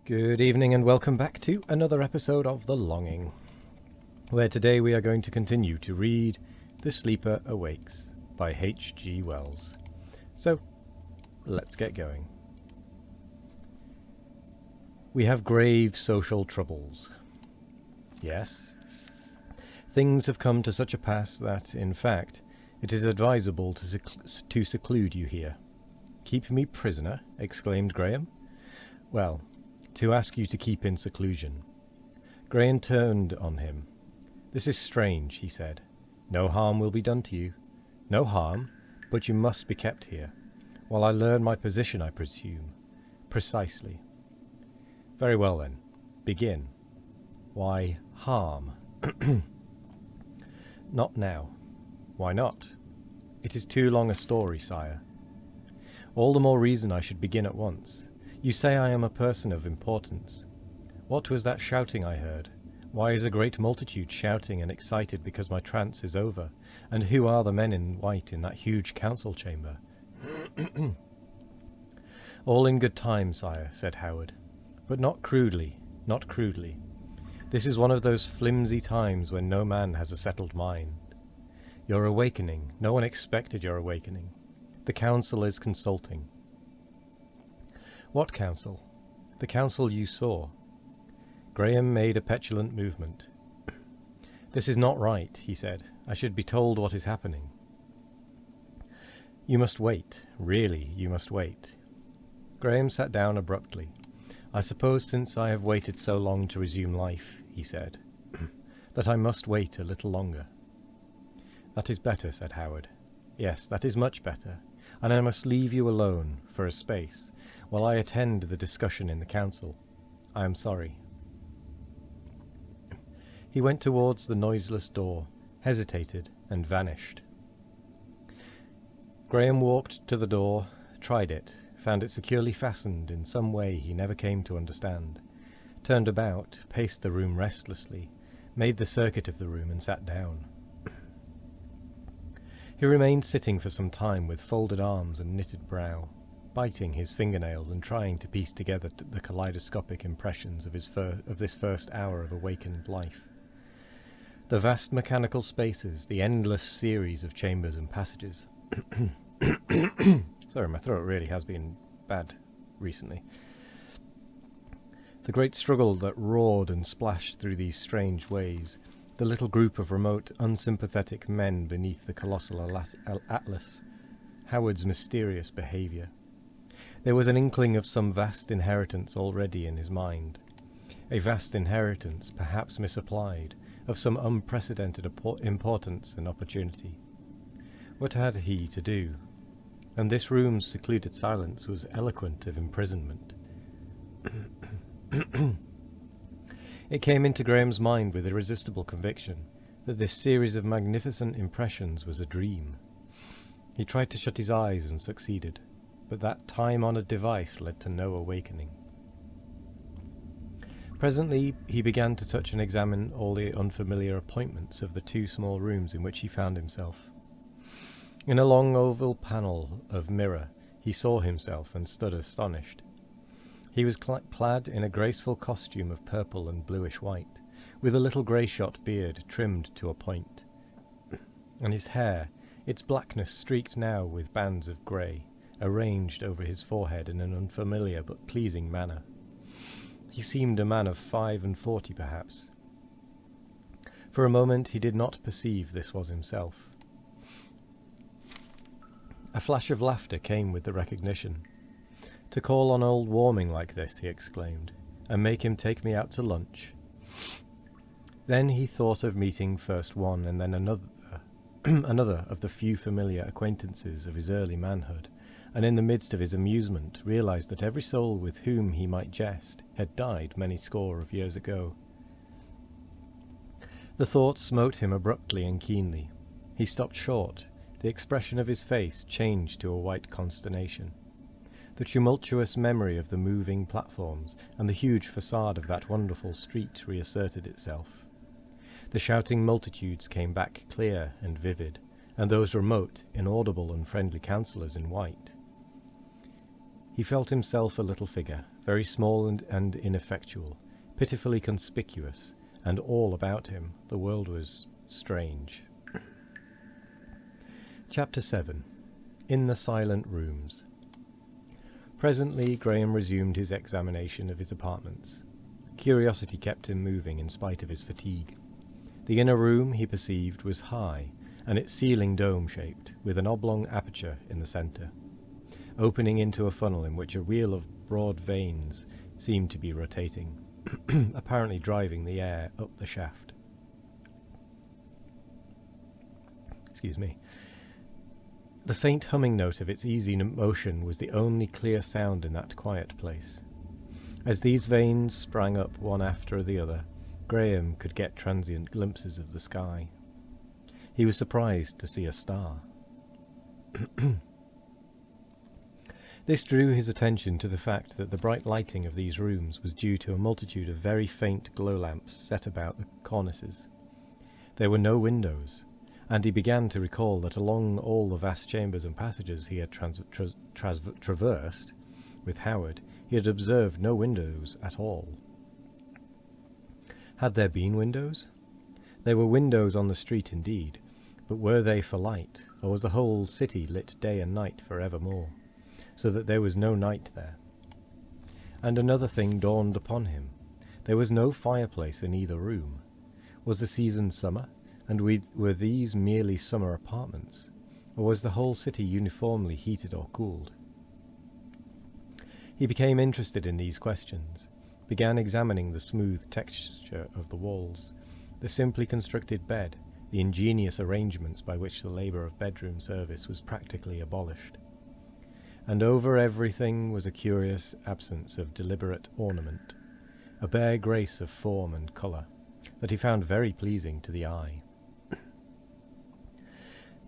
Good evening and welcome back to another episode of The Longing, where today we are going to continue to read The Sleeper Awakes by H.G. Wells. So, let's get going. We have grave social troubles. Yes. Things have come to such a pass that, in fact, it is advisable to seclude you here. Keep me prisoner? Exclaimed Graham. Well, to ask you to keep in seclusion. Graham turned on him. This is strange, he said. No harm will be done to you. No harm, but you must be kept here, while I learn my position, I presume. Precisely. Very well then. Begin. Why harm? Not now. Why not? It is too long a story, sire. All the more reason I should begin at once. You say I am a person of importance. What was that shouting I heard? Why is a great multitude shouting and excited because my trance is over? And who are the men in white in that huge council chamber? All in good time, sire, said Howard. But not crudely, not crudely. This is one of those flimsy times when no man has a settled mind. Your awakening, no one expected your awakening. The council is consulting. What council? The council you saw. Graham made a petulant movement. This is not right, he said. I should be told what is happening. You must wait. Really, you must wait. Graham sat down abruptly. I suppose since I have waited so long to resume life, he said, that I must wait a little longer. That is better, said Howard. Yes, that is much better. And I must leave you alone, for a space, while I attend the discussion in the council. I am sorry. He went towards the noiseless door, hesitated, and vanished. Graham walked to the door, tried it, found it securely fastened in some way he never came to understand, turned about, paced the room restlessly, made the circuit of the room, and sat down. He remained sitting for some time with folded arms and knitted brow, biting his fingernails and trying to piece together the kaleidoscopic impressions of this first hour of awakened life. The vast mechanical spaces, the endless series of chambers and passages. Sorry, my throat really has been bad recently. The great struggle that roared and splashed through these strange ways, the little group of remote, unsympathetic men beneath the colossal atlas, Howard's mysterious behaviour. There was an inkling of some vast inheritance already in his mind, a vast inheritance, perhaps misapplied, of some unprecedented importance and opportunity. What had he to do? And this room's secluded silence was eloquent of imprisonment. It came into Graham's mind with irresistible conviction that this series of magnificent impressions was a dream. He tried to shut his eyes and succeeded, but that time-honoured device led to no awakening. Presently he began to touch and examine all the unfamiliar appointments of the two small rooms in which he found himself. In a long oval panel of mirror he saw himself and stood astonished. He was clad in a graceful costume of purple and bluish white, with a little grey-shot beard trimmed to a point, and his hair, its blackness streaked now with bands of grey, arranged over his forehead in an unfamiliar but pleasing manner. He seemed a man of 45, perhaps. For a moment he did not perceive this was himself. A flash of laughter came with the recognition. To call on old Warming like this, he exclaimed, and make him take me out to lunch. Then he thought of meeting first one and then another of the few familiar acquaintances of his early manhood, and in the midst of his amusement realized that every soul with whom he might jest had died many score of years ago. The thought smote him abruptly and keenly. He stopped short. The expression of his face changed to a white consternation. The tumultuous memory of the moving platforms and the huge facade of that wonderful street reasserted itself. The shouting multitudes came back clear and vivid, and those remote, inaudible and friendly councillors in white. He felt himself a little figure, very small and ineffectual, pitifully conspicuous, and all about him the world was strange. Chapter 7. In the Silent Rooms. Presently Graham resumed his examination of his apartments. Curiosity kept him moving in spite of his fatigue. The inner room, he perceived, was high, and its ceiling dome-shaped, with an oblong aperture in the centre, opening into a funnel in which a wheel of broad vanes seemed to be rotating, apparently driving the air up the shaft. Excuse me. The faint humming note of its easy motion was the only clear sound in that quiet place. As these vanes sprang up one after the other, Graham could get transient glimpses of the sky. He was surprised to see a star. This drew his attention to the fact that the bright lighting of these rooms was due to a multitude of very faint glow lamps set about the cornices. There were no windows, and he began to recall that along all the vast chambers and passages he had traversed with Howard, he had observed no windows at all. Had there been windows? There were windows on the street indeed, but were they for light, or was the whole city lit day and night for evermore, so that there was no night there? And another thing dawned upon him. There was no fireplace in either room. Was the season summer, and were these merely summer apartments, or was the whole city uniformly heated or cooled? He became interested in these questions, began examining the smooth texture of the walls, the simply constructed bed, the ingenious arrangements by which the labour of bedroom service was practically abolished. And over everything was a curious absence of deliberate ornament, a bare grace of form and colour, that he found very pleasing to the eye.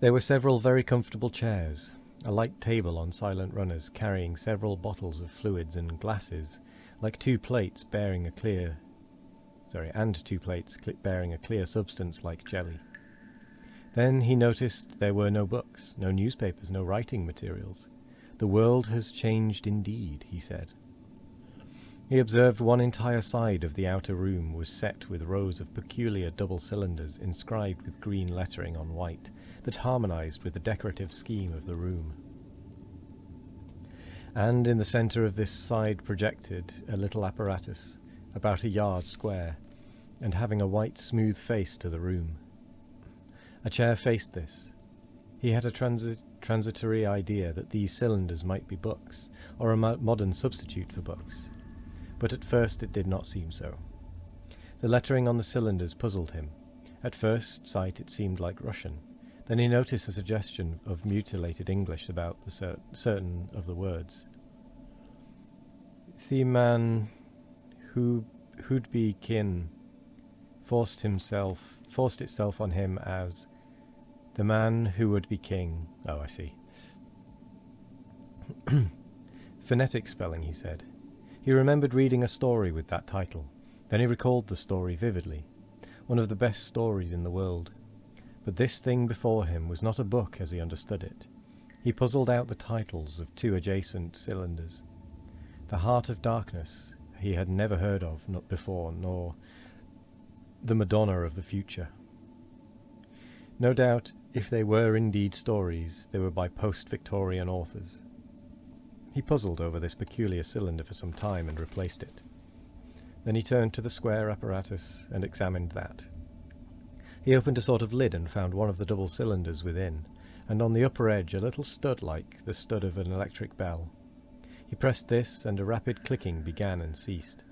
There were several very comfortable chairs, a light table on silent runners carrying several bottles of fluids and glasses, like two plates bearing a clear substance like jelly. Then he noticed there were no books, no newspapers, no writing materials. The world has changed indeed, he said. He observed one entire side of the outer room was set with rows of peculiar double cylinders inscribed with green lettering on white that harmonized with the decorative scheme of the room. And in the centre of this side projected a little apparatus, about a yard square, and having a white smooth face to the room. A chair faced this. He had a transitory idea that these cylinders might be books, or a modern substitute for books, but at first it did not seem so. The lettering on the cylinders puzzled him. At first sight it seemed like Russian. Then he noticed a suggestion of mutilated English about the certain of the words. The man who'd be kin forced itself on him as the man who would be king. Oh, I see. Phonetic spelling, he said. He remembered reading a story with that title. Then he recalled the story vividly. One of the best stories in the world. But this thing before him was not a book as he understood it. He puzzled out the titles of two adjacent cylinders. The Heart of Darkness he had never heard of not before, nor The Madonna of the Future. No doubt, if they were indeed stories, they were by post-Victorian authors. He puzzled over this peculiar cylinder for some time and replaced it. Then he turned to the square apparatus and examined that. He opened a sort of lid and found one of the double cylinders within, and on the upper edge a little stud like the stud of an electric bell. He pressed this, and a rapid clicking began and ceased.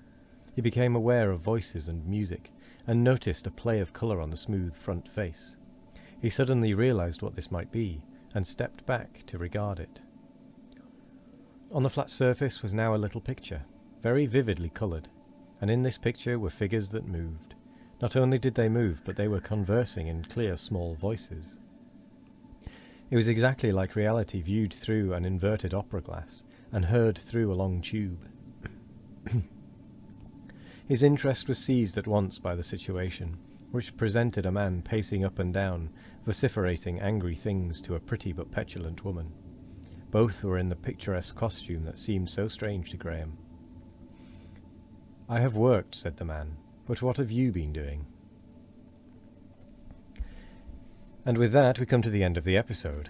He became aware of voices and music, and noticed a play of colour on the smooth front face. He suddenly realized what this might be, and stepped back to regard it. On the flat surface was now a little picture, very vividly coloured, and in this picture were figures that moved. Not only did they move, but they were conversing in clear small voices. It was exactly like reality viewed through an inverted opera glass, and heard through a long tube. His interest was seized at once by the situation, which presented a man pacing up and down, vociferating angry things to a pretty but petulant woman. Both were in the picturesque costume that seemed so strange to Graham. "I have worked," said the man, "but what have you been doing?" And with that, we come to the end of the episode.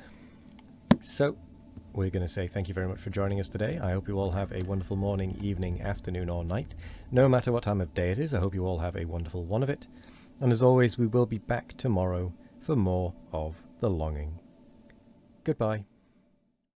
So, we're going to say thank you very much for joining us today. I hope you all have a wonderful morning, evening, afternoon, or night. No matter what time of day it is, I hope you all have a wonderful one of it. And as always, we will be back tomorrow for more of The Longing. Goodbye.